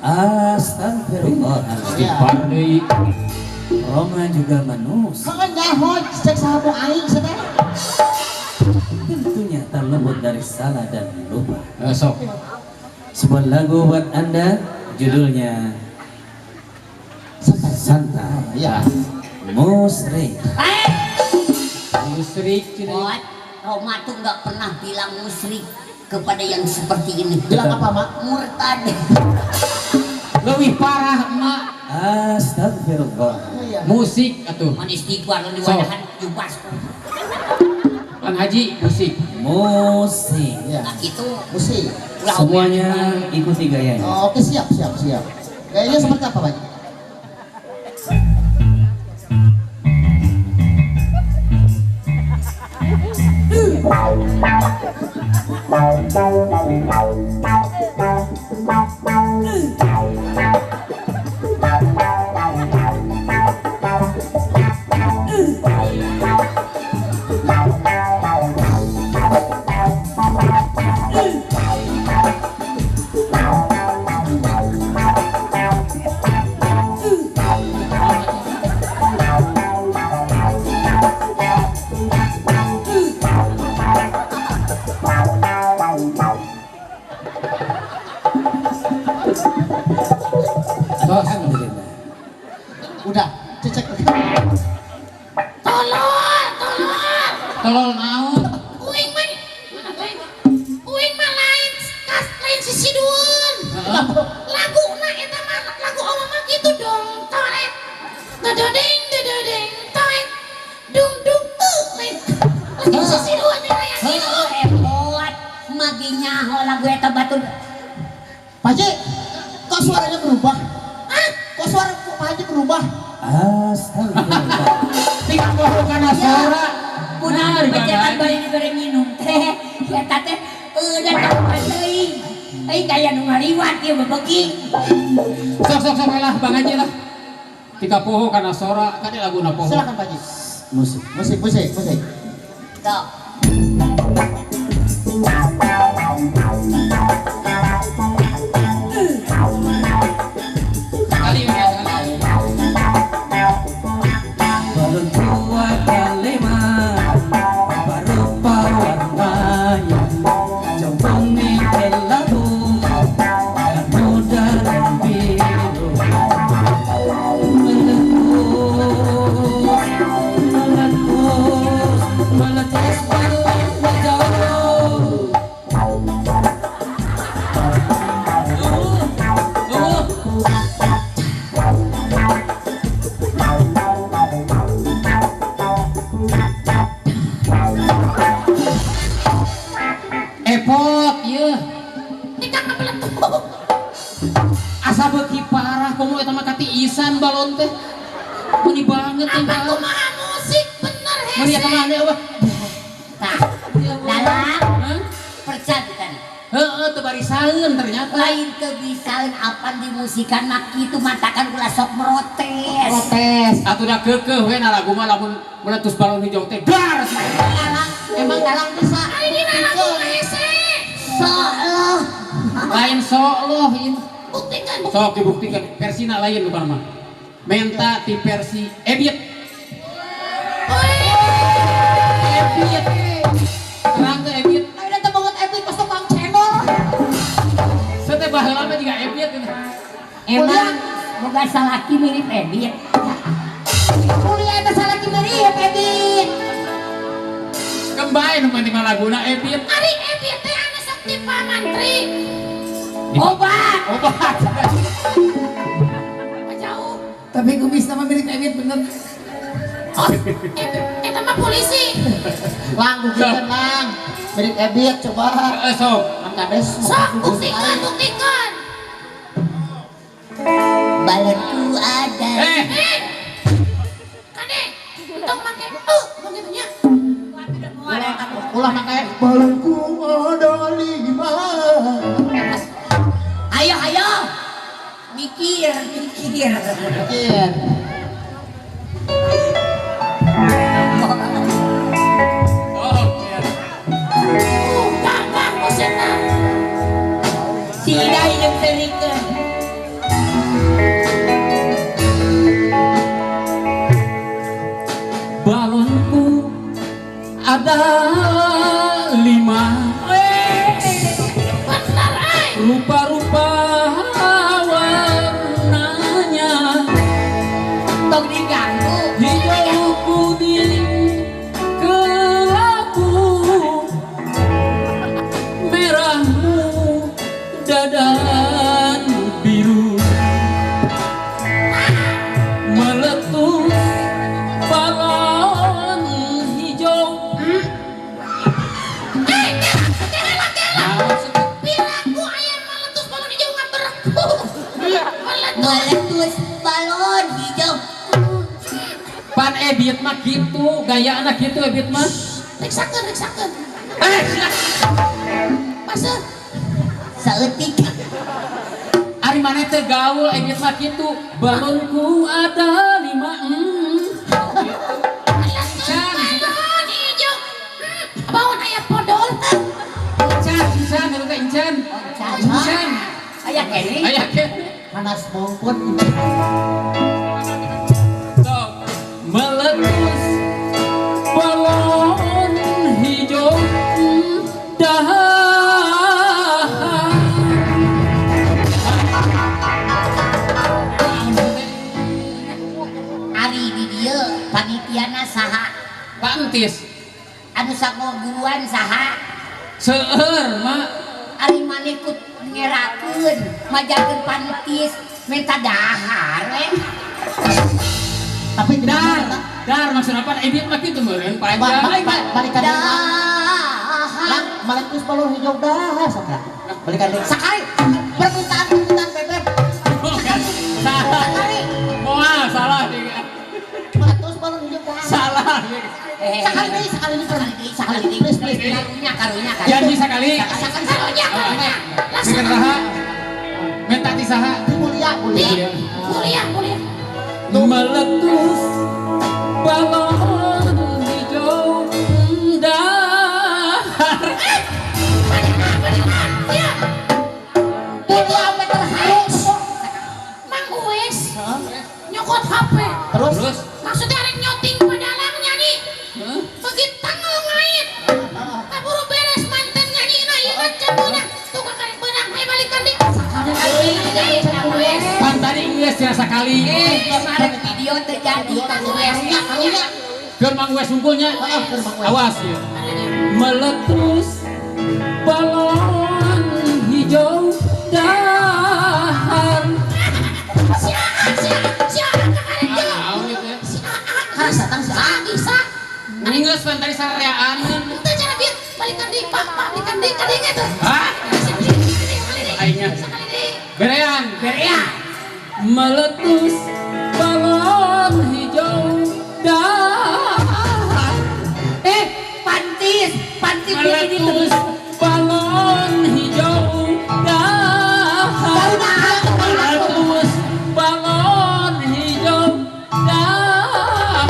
Astagfirullahaladzim. Roma juga manusia. Kau nyahot cek sahabu aing sedang. Tentunya tak luput dari salah dan lupa. Sok. Sebuah lagu buat anda, judulnya Santa. Ya. Musrik. Musrik. Buat Roma tuh nggak pernah bilang musrik kepada yang seperti ini. Bilang apa mak? Murtad. Lebih parah emak. Astagfirullah. Musik atuh. Manis tiga lo diwadahan jubas. Kang Haji musik. Musik. Ya. Nah itu Musik. Semuanya ikuti gayanya. Oh, oke siap. Kayaknya seperti apa Pak? Alhamdulillah. Udah, cecek. Tolol naon? Uing mah lain kas lain sisi duun. Lagu na eta mah lagu oma mah gitu dong. Toret. Dododeng toret. Dung lain. Lagu sisi duun yang gitu. Hebat. Maginya ho lagu eta batul. Pak Haji, kok suaranya berubah? Hah? Kok suara Pak Haji berubah? Astagfirullah. Tinggal bohong kana suara. Punah berjalan bari minum teh. Ya teh udah tahu deui. Ai kaya nu ngaliwat ieu bebeki. Sok lah Bang Haji lah. Tika poho kana suara kade laguna poho. Silakan Pak Haji. Musik. Sok. Sekali ya sekali. Balon tua kalimat baru warnanya jompong di lagu dan muda dan biru meletus balon jauh. Epot ieu. Tika kabeletuh. Asa beuki parah komo eta mah katiisan balon teh. Meni banget teh. Apa kumaha musik bener Meni eta mah ane apa? Tah. Dalang percaya kan. Heeh teu bari saeun ternyata. Lain kebiasaan apa di musikan mak kitu matakan ulah sok merotes. Protes. Atuh da keukeuh we na lagu mah lamun meletus balon hijau teh. Dar. Emang dalang bisa. Ini lagu hese. Sok loh. Lain sok loh ieu. Buktikan. Sok dibuktikan versina lain bukan mah. Menta ti versi Ebiet. Ebiet. Terang teh Ebiet. Ayo datang banget Epic pas tukang channel. Sete baheula mah juga Ebiet. Emang boga salaki mirip Ebit. Kuliah eta salah kimeri ya Epic. Kembali nu penting laguna Ebiet. Ari Ebit teh anu sok ti Pak Mantri. Obat. Obat. Jauh. Tapi kumis nama mirip Epic bener. Oh, eta mah polisi. Lang, buktikan lang. Mirip Epic coba. Sok. Angkades. Sok buktikan. Balonku ada. Kade, tong make begitu nya. Ulah make balonku ada 5. Ayo. Mikir. Iya. Kakak musikna. Tidak yang terikeun. meletus balon hijau. Pan Ebit mah gitu, gaya anak gitu Ebit mah. Riksakeun. Masa Saeutik. Ari maneh teu gaul Ebit mah gitu. Balonku ada 5. balon hijau. Bawon aya podol. Incan itu teh Incan. Incan. Aya kene. Aya ke. panas maupun Sok meletus balon hijau Ari di dieu panitiana saha? Pantis. Anu sagoguruan saha? Seueur mak. Ari maneh kut ngerakeun majakeun panitis minta dahar we. tapi Dar maksud apa Ebit mah kitu meureun panjang. balikan Dahar. meletus balon hijau dah sok balikan deui sakali permintaan bebek Salah. Moal salah juga. meletus balon hijau dah Salah. sekali deui please Karunya. Janji sekali. Karunya. Bikin raha. Minta ti saha? mulia Kuliah. Meletus balon hijau dahar. Ya, mulia meter halus Mang Uwes. Nyokot HP. Terus? Maksudnya arek nyoting padalang nyanyi. Hah? Begitu tanggal ngait. Kaburu beres manten nyanyi na ieu kan cemuna. Tuh kakarek beunang we balikan di. Mang Uwes. Pan tadi geus sia sakali. Kemarin video terjadi Kang Wes. Keur Mang Wes sungkulnya. Awas ya. Meletus balon hijau dahar. Siapa kakarek jeung. Naon gitu ya? harus datang Bisa. Geus pan tadi sareaan. Kita cara biar balikan di Pak balikan di kadenge tuh. Hah? Aingnya. Bereang. Meletus balon hijau dahar. Pantis Meletus balon hijau dahar. Meletus balon hijau dahar.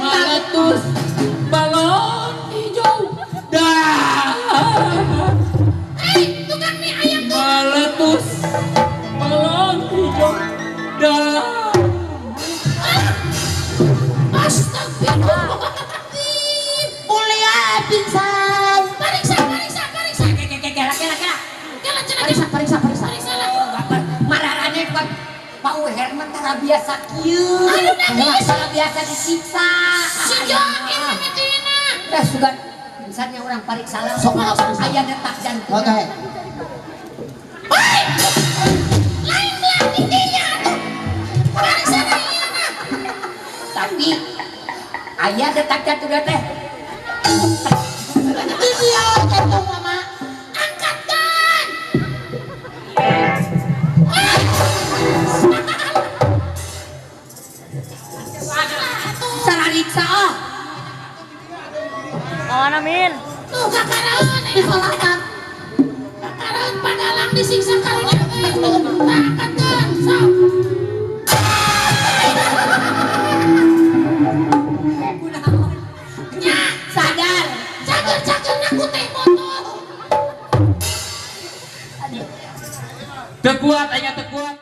Meletus balon hijau dahar. Tukang mie ayam tuh. Meletus balon hijau dahar. Astagfirullahaladzim. mulia pingsan Periksa. periksa Periksa lah. mararane kuat Pak Herman tara biasa kieu. Tara biasa disiksa. Si Join mimitina. Dah sugan misalnya orang pariksa Sok langsung pariksa. aya detak jantung. oke Hei! Lain belah didinya tuh. Periksa na ieu na. Tapi aya detak jantung teh. dia jantung mama Angkatkan. Sarariksa oh. Tuh kakaraun dikolatan. Kakaraun padalang disiksa karunya. Angkatkan. Sok. Nya. Sadar. Cager aku teh botol. Tekuat, aing tekuat.